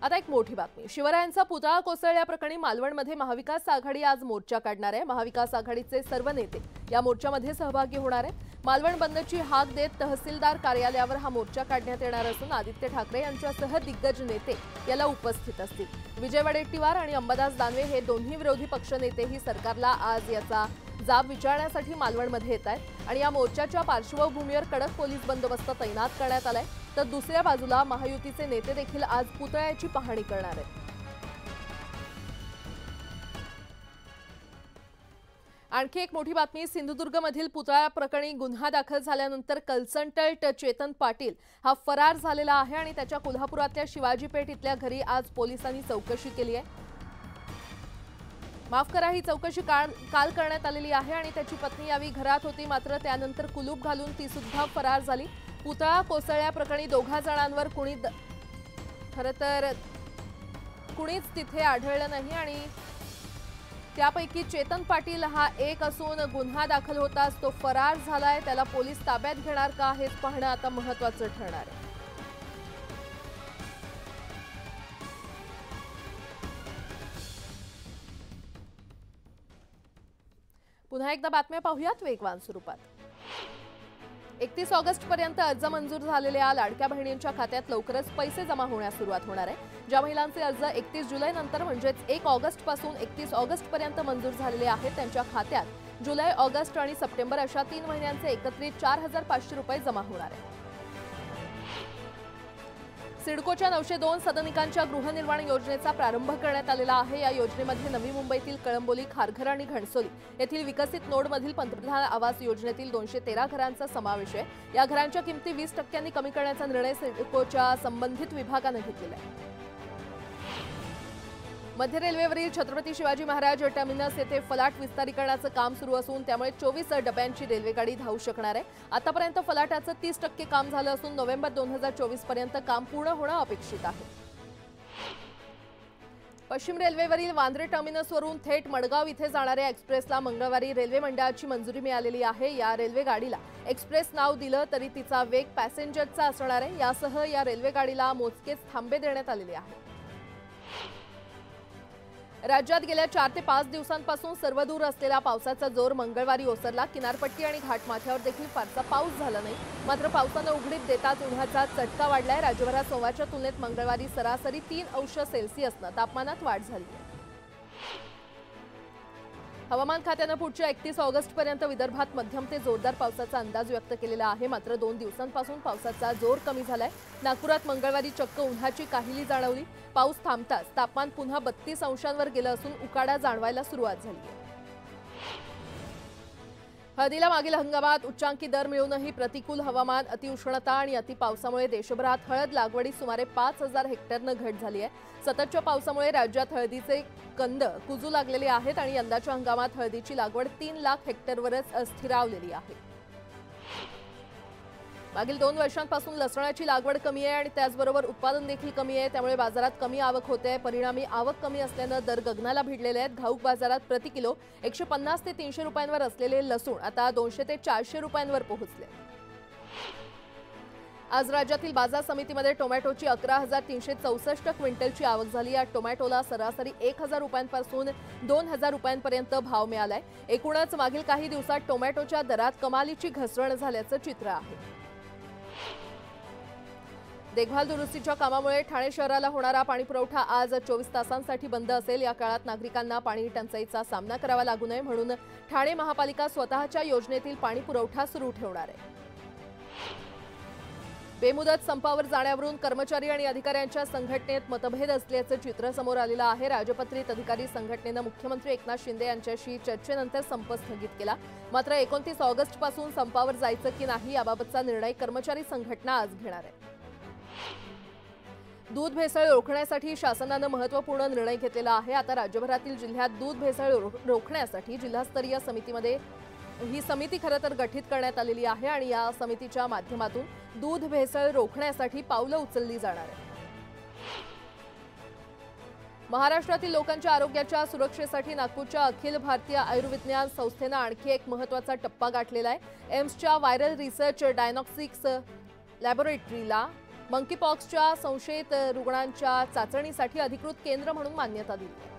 आता एक मोठी बातमी। शिवरायांचा पुतळा कोसळल्याप्रकरणी मालवणमध्ये महाविकास आघाडी आज मोर्चा काढणार आहे। महाविकास आघाडीचे सर्व नेते या मोर्चामध्ये सहभागी होणार आहेत। मालवण बंदची हाक देत तहसीलदार कार्यालयावर हा मोर्चा काढण्यात येणार असून आदित्य ठाकरे यांच्यासह दिग्गज नेते याला उपस्थित असतील। विजय वडेट्टीवार आणि अंबादास दानवे हे दोन्ही विरोधी पक्षनेतेही सरकारला आज याचा जाब विचारण्यासाठी मालवणमध्ये येत आहेत आणि या मोर्चाच्या पार्श्वभूमीवर कडक पोलीस बंदोबस्त तैनात करण्यात आलाय। तर दुसऱ्या बाजूला महायुतीचे नेते देखील आज पुतळ्याची पाहणी करणार आहेत। आणखी एक मोठी बातमी। सिंधुदुर्गमधील पुतळा प्रकरणी गुन्हा दाखल झाल्यानंतर कन्सल्टंट चेतन पाटील हा फरार झालेला आहे आणि त्याच्या कोल्हापुरातल्या शिवाजी पेठ इथल्या घरी आज पोलिसांनी चौकशी केली आहे। माफ करा, ही चौकशी काल करण्यात आलेली आहे आणि त्याची पत्नी यावी घरात होती, मात्र त्यानंतर कुलूप घालून ती सुद्धा फरार झाली। पुतळा कोसळल्याप्रकरणी दोघा जणांवर कुणीच तिथे आढळलं नाही आणि त्यापैकी चेतन पाटील हा एक असून गुन्हा दाखल होताच तो फरार झालाय। त्याला पोलीस ताब्यात घेणार का हेच पाहणं आता महत्त्वाचं ठरणार आहे। पुन्हा एकदा बातम्या पाहूयात वेगवान स्वरूपात। 31 ऑगस्ट पर्यंत अर्ज मंजूर झालेल्या लाडक्या बहिणींच्या खात्यात लवकरच पैसे जमा होण्यास सुरुवात होणार आहे। ज्या महिलांचे अर्ज 31 जुलै नंतर म्हणजेच 1 ऑगस्ट पासून 31 ऑगस्ट पर्यंत मंजूर झालेले आहेत त्यांच्या खात्यात जुलै, ऑगस्ट आणि सप्टेंबर अशा 3 महिन्यांचे एकत्रित 4500 रुपये जमा होणार आहेत। सिडकोच्या 902 सदनिकांच्या गृहनिर्माण योजनेचा प्रारंभ करण्यात आलेला आहे। या योजनेमध्ये नवी मुंबईतील कळंबोली, खारघर आणि घणसोली येथील विकसित नोडमधील पंतप्रधान आवास योजनेतील 213 घरांचा समावेश आहे। या घरांच्या किमती 20% कमी करण्याचा निर्णय सिडकोच्या संबंधित विभागाने घेतलेला आहे। मध्य रेल्वेवरील छत्रपती शिवाजी महाराज टर्मिनस येथे फलाट विस्तारीकरणाचं काम सुरू असून त्यामुळे 24 डब्यांची रेल्वेगाडी धावू शकणार आहे। आतापर्यंत फलाटाचं 30% काम झालं असून नोव्हेंबर 2024 पर्यंत काम पूर्ण होणं अपेक्षित आहे। पश्चिम रेल्वेवरील वांद्रे टर्मिनसवरून थेट मडगाव इथे जाणाऱ्या एक्सप्रेसला मंगळवारी रेल्वे मंडळाची मंजुरी मिळालेली आहे। या रेल्वेगाडीला एक्सप्रेस नाव दिलं तरी तिचा वेग पॅसेंजरचा असणार आहे। यासह या रेल्वेगाडीला मोजकेच थांबे देण्यात आलेले आहेत। राज्यात गेल्या 4 ते 5 दिवसांपासून सर्वदूर असलेला पावसाचा जोर मंगळवारी ओसरला। किनारपट्टी आणि घाटमाथ्यावर देखील फारसा पाऊस झाला नाही, मात्र पावसानं उघडीप देताच उन्हाचा चटका वाढलाय। राज्यभरात सोमवारच्या तुलनेत मंगळवारी सरासरी 3 अंश सेल्सिअसनं तापमानात वाढ झाली आहे। हवामान खात्यानं पुढच्या 31 ऑगस्ट पर्यंत विदर्भात मध्यम ते जोरदार पावसाचा अंदाज व्यक्त केलेला आहे, मात्र 2 दिवसांपासून पावसाचा जोर कमी झालाय। नागपुरात मंगळवारी चक्क उन्हाची काहिली जाणवली। पाऊस थांबताच तापमान पुन्हा 32 अंशांवर गेलं असून उकाडा जाणवायला सुरुवात झाली आहे। हळदीला मागील हंगामात उच्चांकी दर मिळूनही प्रतिकूल हवामान, अतिउष्णता आणि अतिपावसामुळे देशभरात हळद लागवडीत सुमारे 5000 हेक्टरनं घट झाली आहे। सततच्या पावसामुळे राज्यात हळदीचे कंद कुजू लागलेले आहेत आणि यंदाच्या हंगामात हळदीची लागवड 3 लाख हेक्टरवरच स्थिरावलेली आहे। मागील 2 वर्षांपासून लसणाची लागवड कमी आहे आणि त्याचबरोबर उत्पादन देखील कमी आहे, त्यामुळे बाजारात कमी आवक होते। परिणामी आवक कमी असल्यानं दर गगनाला भिडलेले आहेत। घाऊक बाजारात प्रति किलो 150 ते 300 रुपयांवर असलेले लसूण आता 200 ते 400 रुपयांवर पोहोचले। आज राज्यातील बाजार समितीमध्ये टोमॅटोची 11364 क्विंटलची आवक झाली। या टोमॅटोला सरासरी 1000 रुपयांपासून 2000 रुपयांपर्यंत भाव मिळालाय। एकूणच मागील काही दिवसात टोमॅटोच्या दरात कमालीची घसरण झाल्याचं चित्र आहे। देखभाल दुरुस्तीच्या कामामुळे ठाणे शहराला होणारा पाणीपुरवठा आज 24 तासांसाठी बंद असेल। या काळात नागरिकांना पाणी टंचाईचा सामना करावा लागू नये म्हणून ठाणे महापालिका स्वतःच्या योजनेतील पाणीपुरवठा सुरू ठेवणार आहे। बेमुदत संपावर जाण्यावरून कर्मचारी आणि अधिकाऱ्यांच्या संघटनेत मतभेद असल्याचं चित्र समोर आलेलं आहे। राजपत्रित अधिकारी संघटनेनं मुख्यमंत्री एकनाथ शिंदे यांच्याशी चर्चेनंतर संप स्थगित केला, मात्र 29 ऑगस्ट पासून संपावर जायचं की नाही याबाबतचा निर्णय कर्मचारी संघटना आज घेणार आहे। दूध भेसळ रोखण्यासाठी शासनानं महत्त्वपूर्ण निर्णय घेतलेला आहे। आता राज्यभरातील जिल्ह्यात दूध भेसळ रोखण्यासाठी जिल्हास्तरीय समितीमध्ये ही समिती खरं तर गठीत करण्यात आलेली आहे आणि या समितीच्या माध्यमातून दूध भेसळ रोखण्यासाठी पावलं उचलली जाणार आहेत। महाराष्ट्रातील लोकांच्या आरोग्याच्या सुरक्षेसाठी नागपूरच्या अखिल भारतीय आयुर्विज्ञान संस्थेनं आणखी एक महत्त्वाचा टप्पा गाठलेला आहे। एम्सच्या व्हायरल रिसर्च डायग्नोस्टिक्स लॅबोरेटरीला मंकीपॉक्सच्या संशयित रुग्णांच्या चाचणीसाठी अधिकृत केंद्र म्हणून मान्यता दिली आहे.